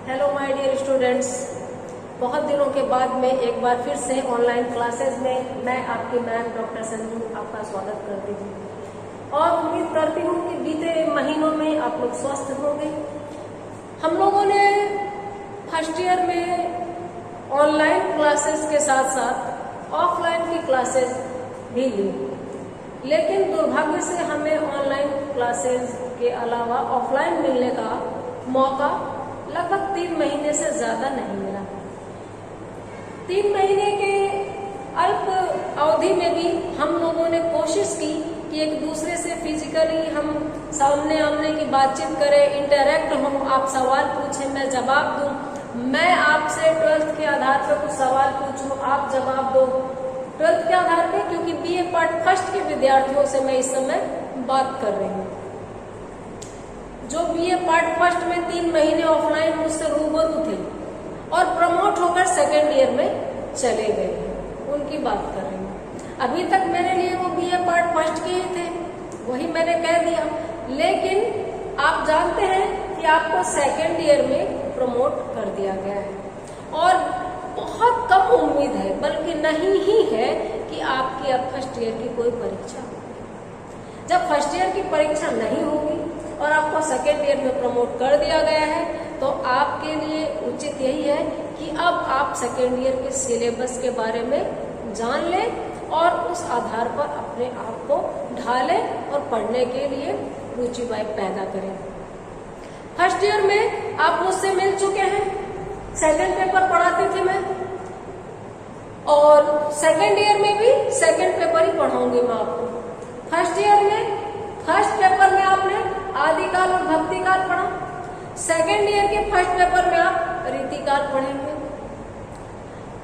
Hello my dear students, बहुत दिनों के बाद में एक बार फिर से ऑनलाइन क्लासेस में मैं आपकी मैम डॉक्टर संजू आपका स्वागत करती हूँ और उम्मीद करती हूँ कि बीते महीनों में आप लोग स्वस्थ होंगे। हम लोगों ने फर्स्ट ईयर में ऑनलाइन क्लासेस के साथ साथ ऑफलाइन की क्लासेस भी ली, लेकिन दुर्भाग्य से हमें ऑनलाइन क्लासेस के अलावा ऑफलाइन मिलने का मौका लगभग 3 महीने से ज्यादा नहीं मिला। 3 महीने के अल्प अवधि में भी हम लोगों ने कोशिश की कि एक दूसरे से फिजिकली हम सामने आमने की बातचीत करें, इंटरेक्ट हों, आप सवाल पूछें, मैं जवाब दूं, मैं आपसे 12th के आधार पर कुछ सवाल पूछूं, आप जवाब दो। 12th के आधार पर, क्योंकि बीए पार्ट फर्स्ट के विद्यार्थियों से मैं इस समय बात कर रही हूँ जो बीए पार्ट फर्स्ट में 3 महीने ऑफलाइन मुझसे रूबरू थे और प्रमोट होकर सेकेंड ईयर में चले गए, उनकी बात कर रही हूँ। अभी तक मेरे लिए वो बीए पार्ट फर्स्ट के ही थे, वही मैंने कह दिया, लेकिन आप जानते हैं कि आपको सेकेंड ईयर में प्रमोट कर दिया गया है और बहुत कम उम्मीद है, बल्कि नहीं ही है कि आपकी अब फर्स्ट ईयर की कोई परीक्षा होगी। जब फर्स्ट ईयर की परीक्षा नहीं होगी और आपको सेकेंड ईयर में प्रमोट कर दिया गया है तो आपके लिए उचित यही है कि अब आप सेकेंड ईयर के सिलेबस के बारे में जान लें और उस आधार पर अपने आप को ढालें और पढ़ने के लिए रुचि पैदा करें। फर्स्ट ईयर में आप मुझसे मिल चुके हैं, सेकेंड पेपर पढ़ाती थी मैं और सेकेंड ईयर में भी सेकेंड पेपर ही पढ़ाऊंगी मैं आपको। फर्स्ट ईयर में फर्स्ट पेपर में आपने आदिकाल और भक्तिकाल पढ़ा, सेकेंड ईयर के फर्स्ट पेपर में आप रीतिकाल पढ़ेंगे।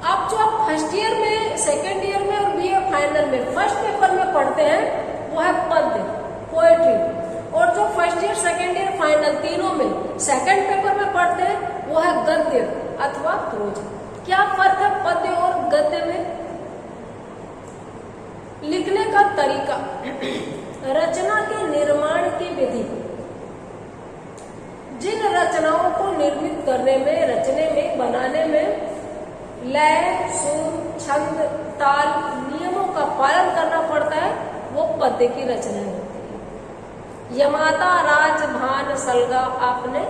अब जो आप फर्स्ट ईयर में, सेकेंड ईयर में और बीए फाइनल में फर्स्ट पेपर में पढ़ते हैं वो है पद्य, पोएट्री, और जो first year, second year, final तीनों में सेकेंड पेपर में पढ़ते हैं वो है गद्य अथवा प्रोज। क्या फर्क है पद्य और गद्य में? लिखने का तरीका, रचना के निर्माण की विधि, जिन रचनाओं को निर्मित करने में, रचने में, बनाने में लय, सुर, छंद, ताल, नियमों का पालन करना पड़ता है वो पद्य की रचना होती है। यमाता, राज, भान, सलगा, आपने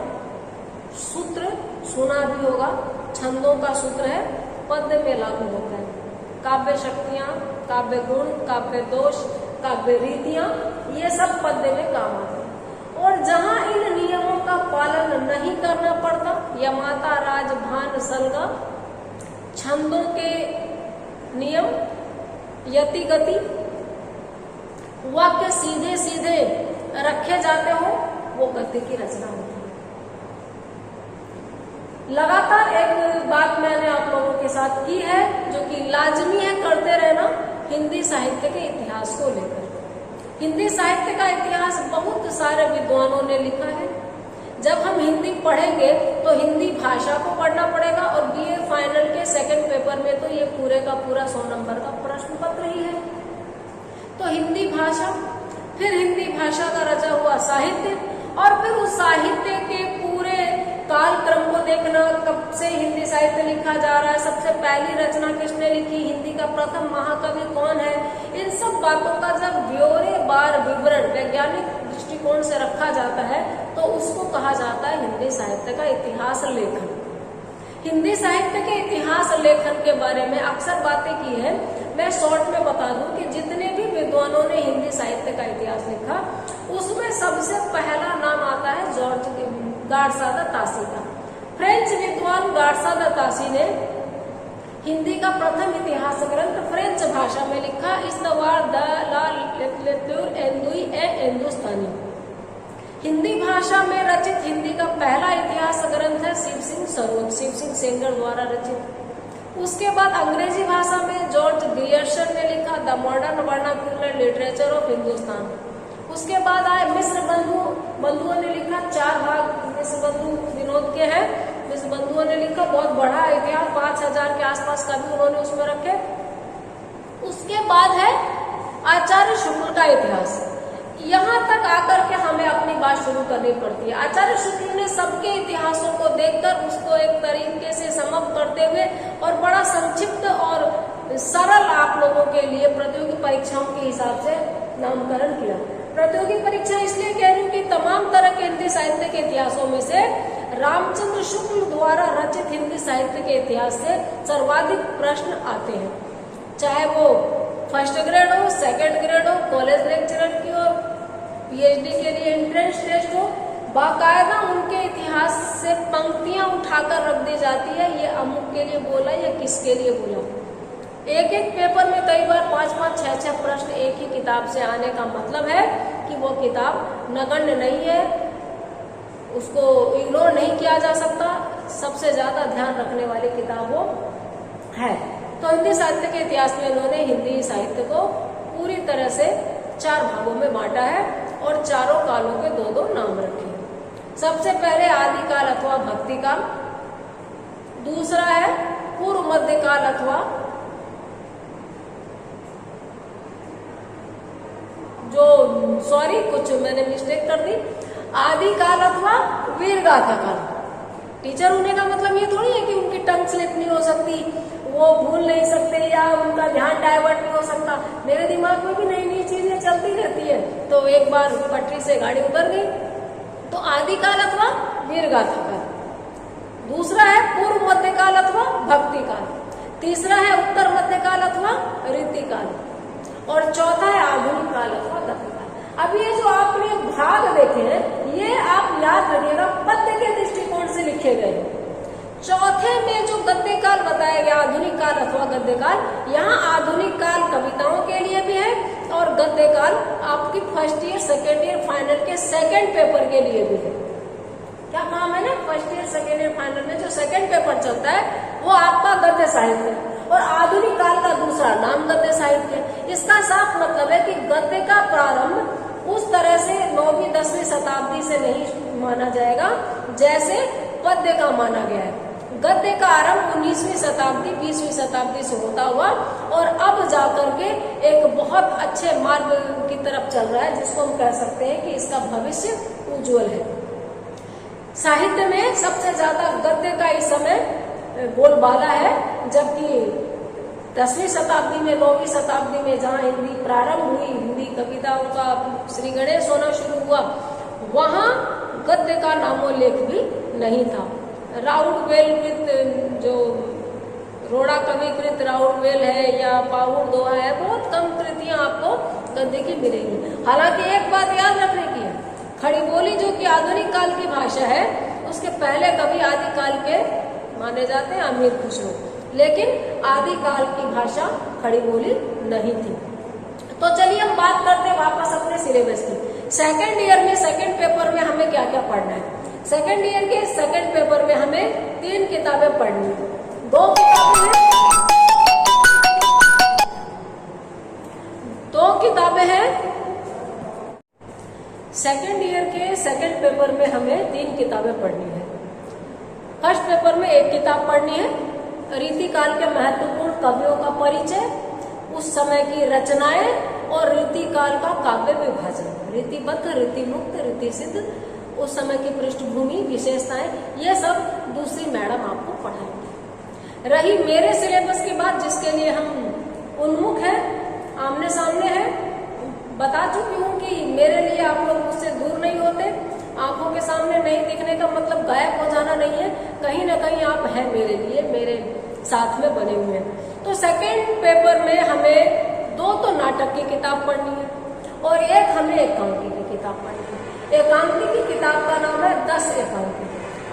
सूत्र सुना भी होगा, छंदों का सूत्र है, पद्य में लागू होता है। काव्य शक्तियां, काव्य गुण, काव्य दोष, काव्य रीतियां, ये सब पद्य में काम आते हैं। और जहां इन नियमों का पालन नहीं करना पड़ता, यमाता, राज, भान, सलगा, छंदों के नियम, यति गति, वाक्य सीधे सीधे रखे जाते हो, वो गद्य की रचना होती है। लगातार एक बात मैंने आप लोगों के साथ की है जो कि लाजमी है करते रहना, हिंदी साहित्य के इतिहास को लेकर। हिंदी साहित्य का इतिहास बहुत सारे विद्वानों ने लिखा है। जब हम हिंदी पढ़ेंगे तो हिंदी भाषा को पढ़ना पड़ेगा और बीए फाइनल के सेकंड पेपर में तो ये पूरे का पूरा 100 नंबर का प्रश्न पत्र ही है। तो हिंदी भाषा, फिर हिंदी भाषा का रचा हुआ साहित्य और फिर उस साहित्य के पूरे कालक्रम को देखना, कब से हिंदी साहित्य लिखा जा रहा है, सबसे पहली रचना किसने लिखी, हिंदी का प्रथम महाकवि कौन है, इन सब बातों का जब ब्यौरेवार विवरण वैज्ञानिक दृष्टिकोण से रखा जाता है तो उसको कहा जाता है हिंदी साहित्य का इतिहास लेखन। हिंदी साहित्य के इतिहास लेखन के बारे में अक्सर बातें की है, मैं शॉर्ट में बता दूं कि जितने भी विद्वानों ने हिंदी साहित्य का इतिहास लिखा उसमें सबसे पहला नाम आता है जॉर्ज गार्सा द तासी का। फ्रेंच विद्वान गार्सा द तासी ने हिंदी का प्रथम इतिहास ग्रंथ फ्रेंच भाषा में लिखा, इस्तवार द ला लिटरेचर एंदुई ए हिंदुस्तानी। हिंदी भाषा में रचित हिंदी का पहला इतिहास ग्रंथ है शिव सिंह सरोज, शिव सिंह सेंगर द्वारा रचित। उसके बाद अंग्रेजी भाषा में जॉर्ज ग्रियर्सन ने लिखा the modern vernacular literature of Hindustan. उसके बाद आए मिस्र बंधुओं ने लिखा, 4 भाग मिस्र बंधु विनोद के हैं, मिस्र बंधुओं ने लिखा, बहुत बड़ा इतिहास, 5000 के आसपास का भी उन्होंने उसमें रखे। उसके बाद है आचार्य शुक्ल का इतिहास। यहाँ तक आकर के हमें अपनी बात शुरू करनी पड़ती है। आचार्य शुक्ल ने सबके इतिहासों को देखकर उसको संक्षिप्त और सरल आप लोगों के लिए प्रतियोगी परीक्षाओं के हिसाब से नामकरण किया। प्रतियोगी परीक्षा इसलिए कह रही हूँ कि तमाम तरह के हिंदी साहित्य के इतिहासों में से रामचंद्र शुक्ल द्वारा रचित हिंदी साहित्य के इतिहास से सर्वाधिक प्रश्न आते हैं, चाहे वो फर्स्ट ग्रेड हो, सेकंड ग्रेड हो, कॉलेज लेक्चरर की हो, पीएचडी के लिए एंट्रेंस टेस्ट हो, बाकायदा उनके इतिहास से पंक्तियां उठाकर रख दी जाती है, ये अमुक के लिए बोला या किसके लिए बोला। एक एक पेपर में कई बार 5-5, 6-6 प्रश्न एक ही किताब से आने का मतलब है कि वो किताब नगण्य नहीं है, उसको इग्नोर नहीं किया जा सकता, सबसे ज्यादा ध्यान रखने वाली किताब वो है। तो हिंदी साहित्य के इतिहास में इन्होंने हिंदी साहित्य को पूरी तरह से 4 भागों में बांटा है और चारों कालों के 2-2 नाम रखे हैं। सबसे पहले आदिकाल अथवा भक्तिकाल, दूसरा है पूर्व मध्यकाल अथवा कुछ मैंने मिस्टेक कर दी, आदिकाल अथवा वीरगाथा काल। टीचर होने का मतलब ये थोड़ी है कि उनकी टंग स्लिप नहीं हो सकती, वो भूल नहीं सकते या उनका ध्यान डाइवर्ट नहीं हो सकता। मेरे दिमाग में भी नई नई चीजें चलती रहती है, तो एक बार पटरी से गाड़ी उतर गई। तो आदिकाल अथवा वीरगाथा काल, दूसरा है पूर्व मध्यकाल अथवा भक्ति काल, तीसरा है उत्तर मध्यकाल अथवा रीतिकाल और चौथा है आधुनिक काल अथवा गद्यकाल। अब ये जो आपने भाग देखे हैं ये आप याद रखिएगा पद्य के दृष्टिकोण से लिखे गए। चौथे में जो गद्यकाल बताया गया आधुनिक काल अथवा गद्यकाल, यहाँ आधुनिक काल कविताओं के लिए भी है और गद्यकाल आपकी first year second year final के सेकेंड पेपर के लिए भी है। क्या काम है ना, first year second year final में जो सेकेंड पेपर चलता है वो आपका गद्य साहित्य है और आधुनिक काल का दूसरा नाम गद्य साहित्य है। इसका साफ मतलब है कि गद्य का प्रारंभ उस तरह से 9वीं 10वीं शताब्दी से नहीं माना जाएगा जैसे पद्य का माना गया है। गद्य का आरंभ 19वीं शताब्दी 20वीं शताब्दी से होता हुआ और अब जाकर के एक बहुत अच्छे मार्ग की तरफ चल रहा है जिसको हम कह सकते हैं कि इसका भविष्य उज्जवल है। साहित्य में सबसे ज्यादा गद्य का इस समय बोलबाला है, जबकि 10वीं शताब्दी में 9वीं शताब्दी में जहाँ हिंदी प्रारंभ हुई, हिंदी कविताओं का श्री गणेश होना शुरू हुआ, वहाँ गद्य का नामोल्लेख भी नहीं था। राउडवेल कृत जो रोड़ा कवि कृत राउडवेल है या पाहुड़ दोहा है, बहुत कम कृतियां आपको गद्य की मिलेंगी। हालांकि एक बात याद रखने की है, खड़ी बोली जो कि आधुनिक काल की भाषा है उसके पहले कवि आदिकाल के माने जाते हैं अमीर खुसरो, लेकिन आदिकाल की भाषा खड़ी बोली नहीं थी। तो चलिए हम बात करते हैं वापस अपने सिलेबस की। सेकंड ईयर में सेकंड पेपर में हमें क्या क्या पढ़ना है। सेकंड ईयर के सेकंड पेपर में हमें 3 किताबें पढ़नी है। 2 किताबें हैं। सेकंड ईयर के सेकंड पेपर में हमें 3 किताबें पढ़नी है। फर्स्ट पेपर में 1 किताब पढ़नी है, रीतिकाल के महत्वपूर्ण कवियों का परिचय, उस समय की रचनाएं और रीतिकाल का काव्य विभाजन, रीतिबद्ध, रीतिमुक्त, रीति सिद्ध, उस समय की पृष्ठभूमि, विशेषताएं, ये सब दूसरी मैडम आपको पढ़ाएंगे। रही मेरे सिलेबस की बात जिसके लिए हम उन्मुख हैं, आमने सामने है, बता चुकी हूँ कि मेरे लिए आप लोग मुझसे दूर नहीं होते। आंखों के सामने नहीं दिखने का मतलब गायब हो जाना नहीं है, कहीं ना कहीं आप हैं मेरे लिए, मेरे साथ में बने हुए हैं। तो सेकंड पेपर में हमें 2 तो नाटक की किताब पढ़नी है और 1 हमें एकांकी की किताब पढ़नी है। एकांकी की किताब का नाम है 10 एकांकी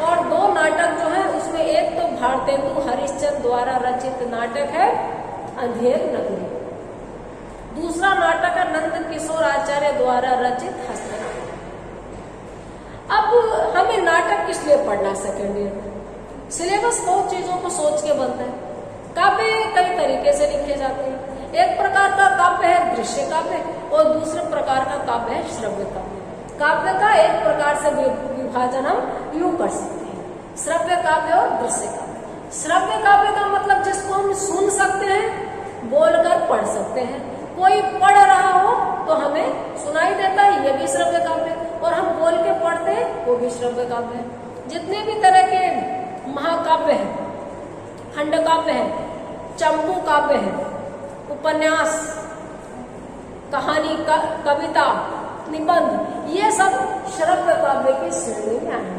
और 2 नाटक जो है उसमें एक तो भारतेंदु हरिश्चंद्र द्वारा रचित नाटक है अंधेर नगरी, दूसरा नाटक है नंद किशोर आचार्य द्वारा रचित हस्तनापुर। अब हमें नाटक किस लिए पढ़ना सेकेंड ईयर में? सिलेबस बहुत चीजों को सोच के बनता है। काव्य कई तरीके से लिखे जाते हैं। एक प्रकार का काव्य है दृश्य काव्य और दूसरे प्रकार का काव्य है श्रव्य काव्य। काव्य का एक प्रकार से विभाजन हम यूं कर सकते हैं, श्रव्य काव्य और दृश्य काव्य। श्रव्य काव्य का मतलब जिसको हम सुन सकते हैं, बोलकर पढ़ सकते हैं। कोई पढ़ रहा हो तो हमें सुनाई देता है, ये भी श्रव्य काव्य, और हम बोल के पढ़ते हैं, वो भी श्रव्य काव्य है। जितने भी तरह के महाकाव्य हैं, खंड काव्य हैं, चंपू काव्य है, उपन्यास, कहानी, कविता, निबंध, ये सब श्रव्य काव्य की श्रेणी में आए।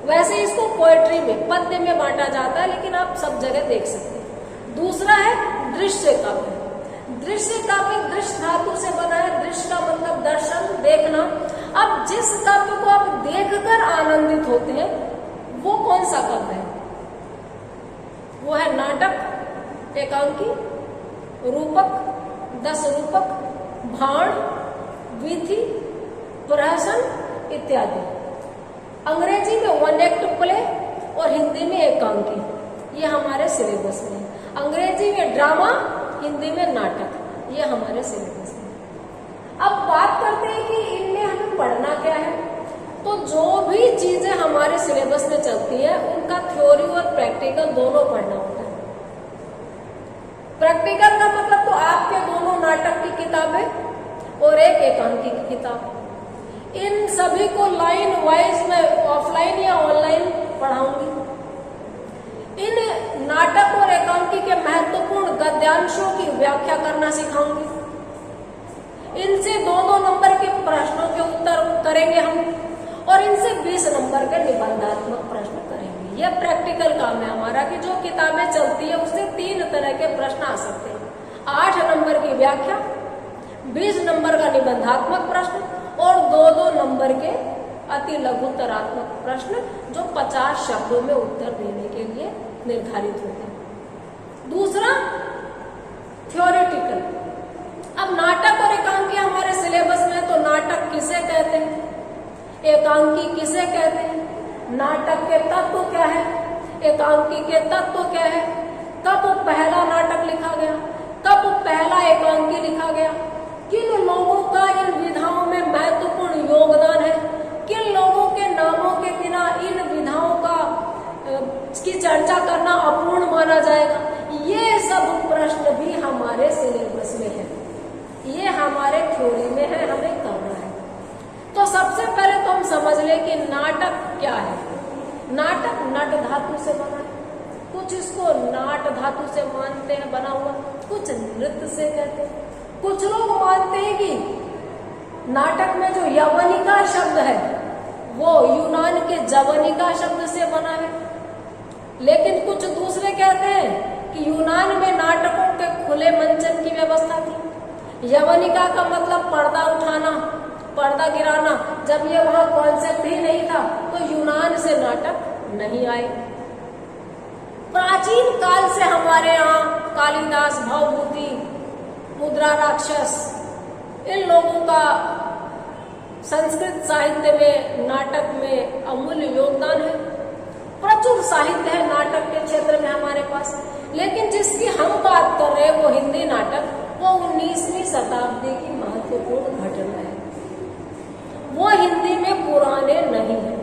वैसे इसको पोएट्री में, पद्य में बांटा जाता है, लेकिन आप सब जगह देख सकते हैं। दूसरा है दृश्य काव्य। दृश्य काव्य दृश्य धातु से बना है। दृश्य का मतलब दर्शन, देखना। अब जिस काव्य को आप देखकर आनंदित होते हैं वो कौन सा काव्य है? वो है नाटक, एकांकी, रूपक, 10 रूपक, भाण, वीथी, प्रहसन इत्यादि। अंग्रेजी में 1 एक्ट प्ले और हिंदी में एकांकी, ये हमारे सिलेबस में है। अंग्रेजी में ड्रामा, हिंदी में नाटक, ये हमारे सिलेबस में है। अब बात करते हैं कि इनमें हमें पढ़ना क्या है। तो जो भी चीजें हमारे सिलेबस में चलती है उनका थ्योरी और प्रैक्टिकल दोनों पढ़ना होता है। प्रैक्टिकल का मतलब तो आपके दोनों नाटक की किताबें और एक एकांकी की किताब, इन सभी को लाइन वाइज मैं ऑफलाइन या ऑनलाइन पढ़ाऊंगी। इन नाटक और एकांकी के महत्वपूर्ण गद्यांशों की व्याख्या करना सिखाऊंगी। इनसे 2-2 नंबर के प्रश्नों के उत्तर करेंगे हम, और इनसे 20 नंबर के निबंधात्मक प्रश्न करेंगे। यह प्रैक्टिकल काम है हमारा कि जो किताबें चलती है उससे 3 तरह के प्रश्न आ सकते हैं। 8 नंबर की व्याख्या, 20 नंबर का निबंधात्मक प्रश्न और 2-2 नंबर के अति लघुतरात्मक प्रश्न जो 50 शब्दों में उत्तर देने के लिए निर्धारित होते हैं। दूसरा थ्योरेटिकल। अब नाटक और एकांकी हमारे सिलेबस में, तो नाटक किसे कहते हैं, एकांकी किसे कहते हैं, नाटक के तत्व क्या है, एकांकी के तत्व क्या है, कब पहला नाटक लिखा गया, कब पहला एकांकी लिखा गया, किन लोगों का इन विधाओं में महत्वपूर्ण योगदान है, किन लोगों के नामों के बिना इन विधाओं का की चर्चा करना अपूर्ण माना जाएगा। ये सब प्रश्न भी हमारे सिलेबस में है, ये हमारे थ्योरी में है, हमें करना है। तो सबसे पहले तो हम समझ लें कि नाटक क्या है। नाटक नट धातु से बना है, कुछ इसको नाट धातु से मानते हैं बना हुआ, कुछ नृत्य से कहते हैं। कुछ लोग मानते हैं कि नाटक में जो यवनिका शब्द है वो यूनान के जवनिका शब्द से बना है, लेकिन कुछ दूसरे कहते हैं कि यूनान में नाटकों के खुले मंचन की व्यवस्था थी। यवनिका का मतलब पर्दा उठाना, पर्दा गिराना। जब ये वहां कॉन्सेप्ट ही नहीं था तो यूनान से नाटक नहीं आए। प्राचीन काल से हमारे यहाँ कालिदास, भवभूति, मुद्रा राक्षस, इन लोगों का संस्कृत साहित्य में, नाटक में अमूल्य योगदान है। प्रचुर साहित्य है नाटक के क्षेत्र में हमारे पास, लेकिन जिसकी हम बात कर रहे हैं वो हिंदी नाटक, वो 19वीं शताब्दी की महत्वपूर्ण घटना है। वो हिंदी में पुराने नहीं है।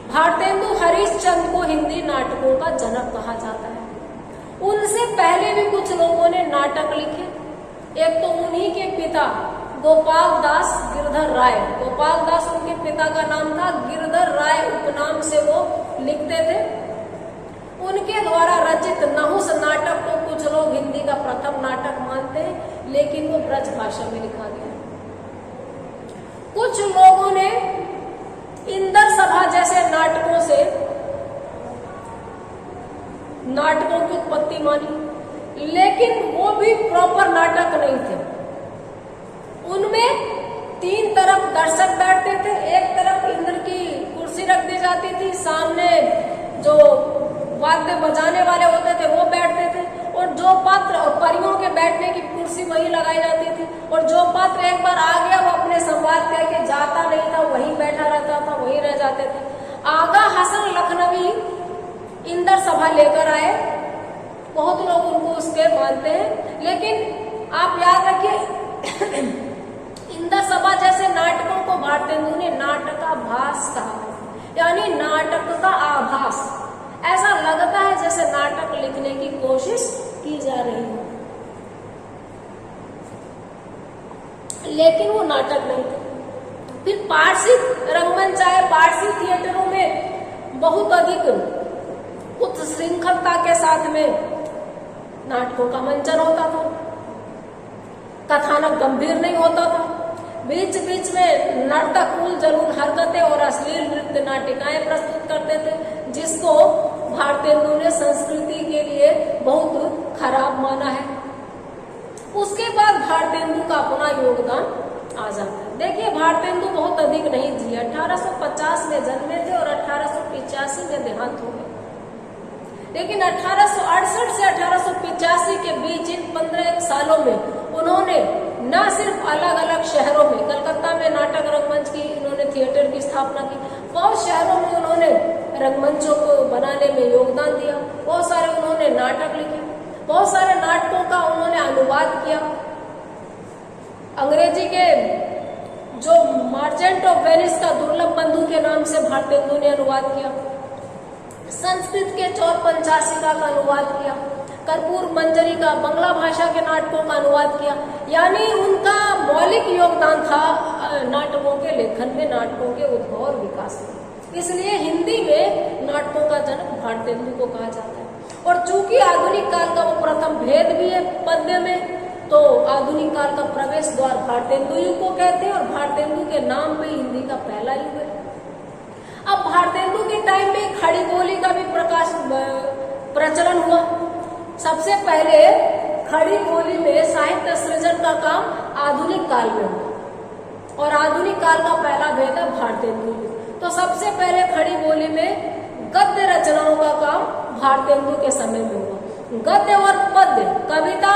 भारतेंदु हरिश्चंद्र को हिंदी नाटकों का जनक कहा जाता है। उनसे पहले भी कुछ लोगों ने नाटक लिखे। एक तो उन्हीं के पिता गोपाल दास गिरधर राय, गोपाल दास उनके पिता का नाम था, गिरधर राय उपनाम से वो लिखते थे। उनके द्वारा रचित नहुस नाटक को कुछ लोग हिंदी का प्रथम नाटक मानते हैं, लेकिन वो ब्रज भाषा में लिखा गया। कुछ लोगों ने इंदर सभा जैसे नाटकों से नाटकों की उत्पत्ति मानी, लेकिन वो भी प्रॉपर नाटक नहीं थे। उनमें 3 तरफ दर्शक बैठते थे, एक तरफ इंद्र की कुर्सी रख दी जाती थी, सामने जो वाद्य बजाने वाले होते थे वो बैठते थे, और जो पात्र और परियों के बैठने की कुर्सी वही लगाई जाती थी, और जो पात्र एक बार आ गया वो अपने संवाद कह के जाता नहीं था, वहीं बैठा रहता था, वहीं रह जाते थे। आगा हसन लखनवी इंदर सभा लेकर आए, बहुत लोग उनको उसके मानते हैं, लेकिन आप याद रखिए इंदर सभा जैसे नाटकों को भारतेंदु ने नाटकाभास कहा, यानी नाटक का आभास। ऐसा लगता है जैसे नाटक लिखने की कोशिश की जा रही है, लेकिन वो नाटक नहीं थे। फिर पारसी रंगमंच आए, पारसी थिएटरों में बहुत अधिक श्रृंखलता के साथ में नाटकों का मंचन होता था, कथानक गंभीर नहीं होता था, बीच बीच में नर्तक उल जलूल हरकतें और अश्लील नृत्य नाटिकाएं प्रस्तुत करते थे, जिसको भारतेंदु ने संस्कृति के लिए बहुत खराब माना है। उसके बाद भारतेंदु का अपना योगदान आ जाता है। देखिए, भारतेंदु बहुत अधिक नहीं जिए, 1850 में जन्मे थे और 1885 में देहांत हो गए। लेकिन 1868 से 1885 के बीच इन 15 सालों में उन्होंने न सिर्फ अलग अलग शहरों में, कलकत्ता में नाटक रंगमंच की इन्होंने थिएटर की स्थापना की, बहुत शहरों में उन्होंने रंगमंचों को बनाने में योगदान दिया, बहुत सारे उन्होंने नाटक लिखे, बहुत सारे नाटकों का उन्होंने अनुवाद किया। अंग्रेजी के जो मर्चेंट ऑफ वेनिस का दुर्लभ बंधु के नाम से भारतेंदु ने अनुवाद किया, संस्कृत के चौर पंचाशिका का अनुवाद किया, कर्पूर मंजरी का बंगला भाषा के नाटकों का अनुवाद किया। यानी उनका मौलिक योगदान था नाटकों के लेखन में, नाटकों के उद्भव और विकास में। इसलिए हिंदी में नाटकों का जनक भारतेंदु को कहा जाता है। और चूंकि आधुनिक काल का वो प्रथम भेद भी है पद्य में, तो आधुनिक काल का प्रवेश द्वार भारतेंदु युग को कहते हैं और भारतेंदु के नाम पे हिंदी का पहला युग है। अब भारतेंदु के टाइम में खड़ी बोली का भी प्रचलन हुआ। सबसे पहले खड़ी बोली में साहित्य सृजन का काम आधुनिक काल में हुआ और आधुनिक काल का पहला भेद है भारतेंदु युग। तो सबसे पहले खड़ी बोली में गद्य रचनाओं का काम भारतेंदु के समय में हुआ। गद्य और पद्य, कविता,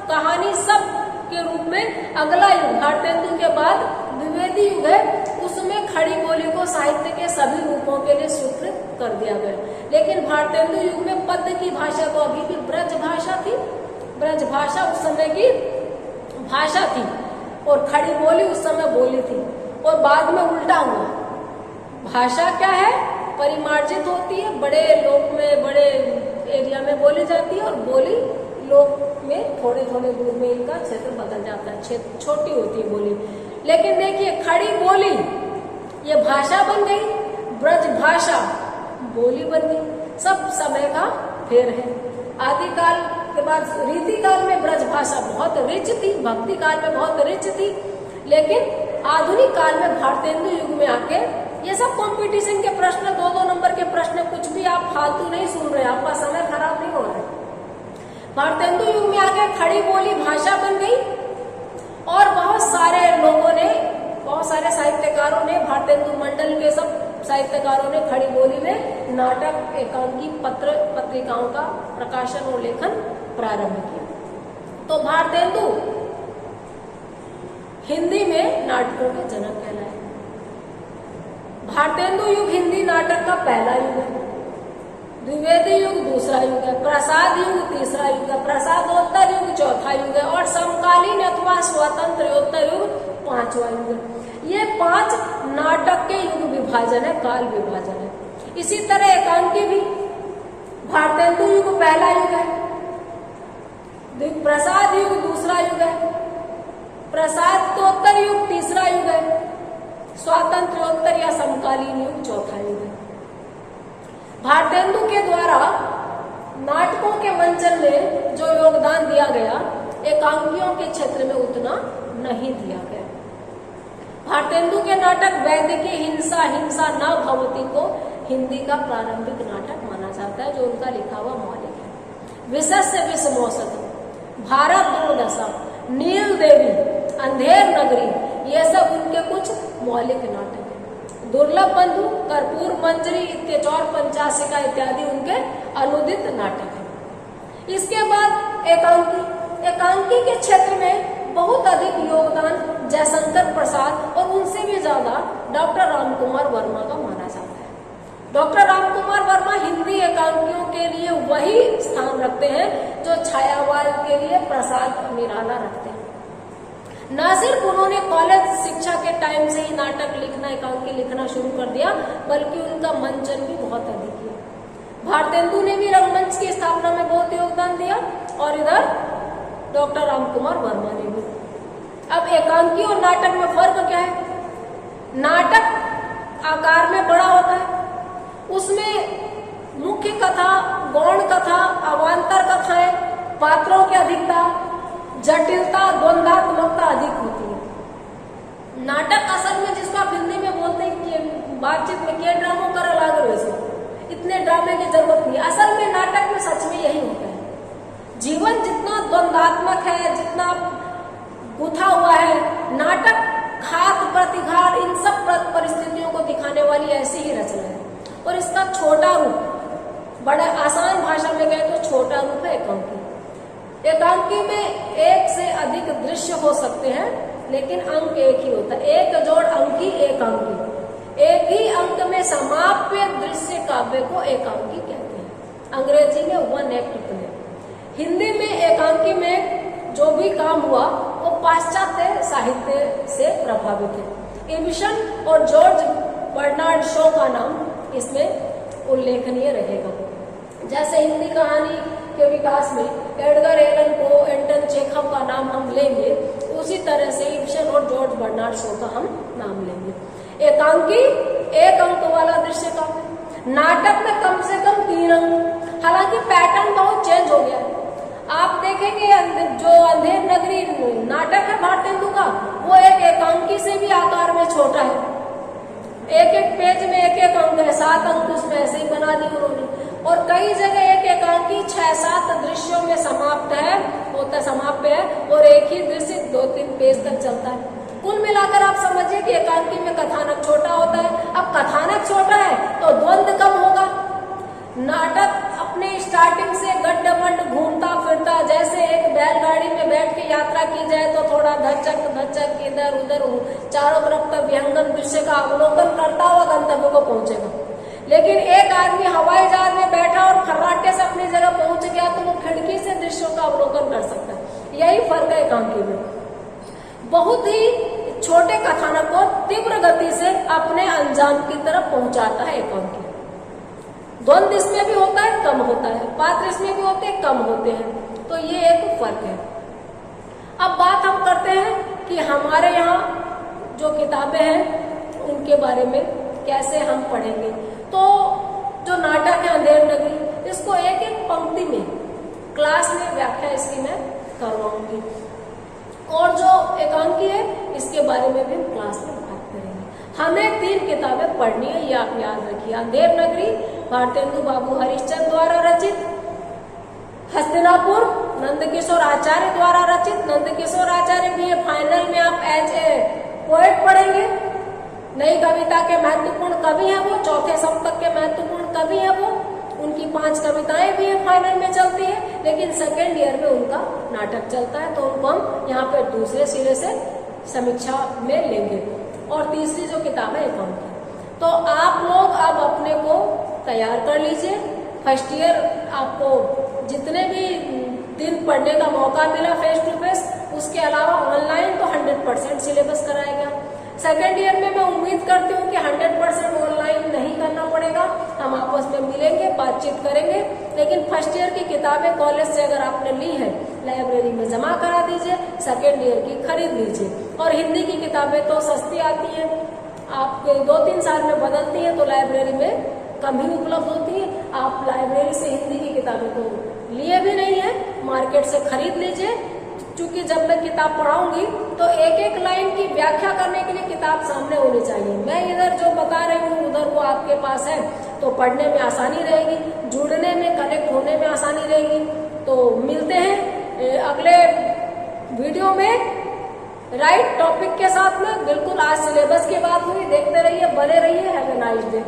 कहानी सब के रूप में अगला युग भारतेंदु के बाद द्विवेदी युग है, उसमें खड़ी बोली को साहित्य के सभी रूपों के लिए स्वीकृत कर दिया गया। लेकिन भारतेंदु युग में पद्य की भाषा तो अभी भी ब्रज भाषा थी, ब्रज भाषा उस समय की भाषा थी और खड़ी बोली उस समय बोली थी। और बाद में उल्टा हुआ, भाषा क्या है, परिमार्जित होती है, बड़े लोक में, बड़े एरिया में बोली जाती है और बोली लोक में थोड़े थोड़े दूर में इनका क्षेत्र बदल जाता है, क्षेत्र छोटी होती है बोली। लेकिन देखिए, खड़ी बोली ये भाषा बन गई, ब्रज भाषा बोली बन गई, सब समय का फेर है। आदिकाल के बाद रीति काल में ब्रज भाषा बहुत रिच थी, भक्ति काल में बहुत रिच थी, लेकिन आधुनिक काल में भारतेंदु युग में आके ये सब कंपटीशन के प्रश्न, 2-2 नंबर के प्रश्न, कुछ भी आप फालतू नहीं सुन रहे, आपका समय खराब नहीं हो रहा है। भारतेंदु युग में आके खड़ी बोली भाषा बन गई और बहुत सारे लोगों ने, बहुत सारे साहित्यकारों ने, भारतेंदु मंडल के सब साहित्यकारों ने खड़ी बोली में नाटक, एकांकी, पत्र, पत्रिकाओं का प्रकाशन और लेखन प्रारंभ किया। तो भारतेंदु हिंदी में नाटकों के जनक कहलाए। भारतेंदु युग हिंदी नाटक का पहला युग है, द्विवेदी युग दूसरा युग है, प्रसाद युग तीसरा युग है, प्रसादोत्तर युग चौथा युग है और समकालीन अथवा स्वातंत्र्योत्तर युग पांचवा युग है। ये 5 नाटक के युग विभाजन है, काल विभाजन है। इसी तरह एकांकी भी भारतेंदु युग पहला युग है, प्रसाद युग दूसरा युग है, प्रसादोत्तर युग तीसरा युग है, स्वातंत्र्योत्तर या समकालीन युग चौथा युग है। भारतेंदु के द्वारा नाटकों के मंचन में जो योगदान दिया गया, एकांकियों के क्षेत्र में उतना नहीं दिया गया। भारतेंदु के नाटक वैदिकी हिंसा हिंसा न भवती को हिंदी का प्रारंभिक नाटक माना जाता है, जो उनका लिखा हुआ मौलिक है। विशस्य विषमोषधि, भारत दुर्दशा, नील देवी, अंधेर नगरी, ये सब उनके कुछ मौलिक नाटक है। दुर्लभ बंधु, कर्पूर मंजरी, चौर पंचाशिका इत्यादि उनके अनुदित नाटक है। इसके बाद एकांकी, एकांकी के क्षेत्र में बहुत अधिक योगदान जयशंकर प्रसाद और उनसे भी ज्यादा डॉक्टर रामकुमार वर्मा का माना जाता है। डॉक्टर रामकुमार वर्मा हिंदी एकांकियों के लिए वही स्थान रखते हैं जो छायावाद के लिए प्रसाद निराला रखते हैं। न सिर्फ उन्होंने कॉलेज शिक्षा के टाइम से ही नाटक लिखना, एकांकी लिखना शुरू कर दिया, बल्कि उनका मंचन भी बहुत अधिक है। भारतेंदु ने भी रंगमंच की स्थापना में बहुत योगदान दिया और इधर डॉक्टर रामकुमार वर्मा ने भी। अब एकांकी और नाटक में फर्क क्या है? नाटक आकार में बड़ा होता है, उसमें मुख्य कथा, गौण कथा, अवान्तर कथाएं, पात्रों की अधिकता, जटिलता, द्वंद्वात्मकता अधिक होती है। नाटक असल में जिसको आप हिंदी में बोलते हैं कि बातचीत में के ड्रामो कर लाग रहे, इतने ड्रामे की जरूरत नहीं। असल में नाटक में सच में यही होता है। जीवन जितना द्वंद्वात्मक है, जितना गुथा हुआ है, नाटक घात प्रतिघात इन सब परिस्थितियों को दिखाने वाली ऐसी ही रचना है। और इसका छोटा रूप, बड़ा आसान भाषा में कहें तो छोटा रूप है एकांकी। एकांकी में एक से अधिक दृश्य हो सकते हैं, लेकिन अंक एक ही होता है। एक जोड़ अंकी एकांकी। एक ही अंक में समाप्य दृश्य काव्य को एकांकी कहते हैं। अंग्रेजी में वन एक्ट प्ले। हिंदी में एकांकी में जो भी काम हुआ वो पाश्चात्य साहित्य से प्रभावित है। इबिसन और जॉर्ज बर्नार्ड शॉ का नाम इसमें उल्लेखनीय रहेगा। जैसे हिंदी कहानी के विकास में एडगर एलन पो, एंटन चेखव का नाम हम लेंगे, उसी तरह से इबिसन और जॉर्ज बर्नार्ड शॉ का हम नाम लेंगे। एकांकी एक अंक वाला दृश्य काव्य। नाटक में कम से कम 3 अंक। हालांकि पैटर्न बहुत चेंज हो गया है। आप देखेंगे जो अंधेर नगरी नाटक है भारतेंदु का, वो एक एकांकी से भी आकार में छोटा है। एक एक पेज में एक एक अंक है, 7 अंक उसमें ऐसे ही बना दिए उन्होंने। और कई जगह एक एकांकी 6-7 दृश्यों में समाप्त है, समाप्त है, और एक ही दृश्य 2-3 पेज तक चलता है। कुल मिलाकर आप समझिए कि एकांकी में कथानक छोटा होता है। अब कथानक छोटा है तो द्वंद्व कम होगा। नाटक अपने स्टार्टिंग से गड्ढमंड घूमता फिरता, जैसे एक बैलगाड़ी में बैठ के यात्रा की जाए तो थोड़ा धचक धचक इधर उधर चारों तरफ का विहंगम दृश्य का अवलोकन करता हुआ गंतव्य को पहुंचेगा। लेकिन एक आदमी हवाई जहाज में बैठा और फर्राटे से अपनी जगह पहुंच गया तो वो खिड़की से दृश्यों का अवलोकन कर सकता है। यही फर्क है एकांकी में। बहुत ही छोटे कथानक को तीव्र गति से अपने अंजाम की तरफ पहुंचाता है एकांकी। द्वंद्व इसमें भी होता है, कम होता है। पात्र इसमें भी होते हैं, कम होते हैं। तो ये एक फर्क है। अब बात हम करते हैं कि हमारे यहाँ जो किताबें हैं उनके बारे में कैसे हम पढ़ेंगे। तो जो नाटक है अंधेर नगरी, इसको एक एक पंक्ति में क्लास में व्याख्या इसकी मैं करवाऊंगी। और जो एकांकी है इसके बारे में भी हम क्लास में बात करेंगे। हमें 3 किताबें पढ़नी है, ये आप याद रखिए। अंधेर नगरी भारतेंदु बाबू हरिश्चंद्र द्वारा रचित, हस्तिनापुर नंदकिशोर आचार्य द्वारा रचित। नंदकिशोर आचार्य भी फाइनल में आप एज ए पोएट पढ़ेंगे। नई कविता के महत्वपूर्ण कवि हैं वो, चौथे सप्तक के महत्वपूर्ण कवि हैं वो। उनकी 5 कविताएं भी फाइनल में चलती है, लेकिन सेकेंड ईयर में उनका नाटक चलता है, तो उनको हम यहाँ पे दूसरे सिरे से समीक्षा में लेंगे। और तीसरी जो किताब है एकांकी। तो आप लोग अब अपने को तैयार कर लीजिए। फर्स्ट ईयर आपको जितने भी दिन पढ़ने का मौका मिला फेस टू फेस, उसके अलावा ऑनलाइन तो 100% सिलेबस कराया गया। सेकेंड ईयर में मैं उम्मीद करती हूँ कि 100% ऑनलाइन नहीं करना पड़ेगा, हम आपस में मिलेंगे, बातचीत करेंगे। लेकिन फर्स्ट ईयर की किताबें कॉलेज से अगर आपने ली है, लाइब्रेरी में जमा करा दीजिए, सेकेंड ईयर की खरीद लीजिए। और हिंदी की किताबें तो सस्ती आती हैं, आपके 2-3 साल में बदलती हैं, तो लाइब्रेरी में कम ही उपलब्ध होती है। आप लाइब्रेरी से हिंदी की किताबें तो लिए भी नहीं है, मार्केट से खरीद लीजिए। क्योंकि जब मैं किताब पढ़ाऊंगी तो एक एक लाइन की व्याख्या करने के लिए किताब सामने होनी चाहिए। मैं इधर जो बता रही हूँ उधर वो आपके पास है, तो पढ़ने में आसानी रहेगी, जुड़ने में, कनेक्ट होने में आसानी रहेगी। तो मिलते हैं अगले वीडियो में राइट टॉपिक के साथ में। बिल्कुल आज सिलेबस की बात हुई, देखते रहिए, बने रहिए। Have a nice day.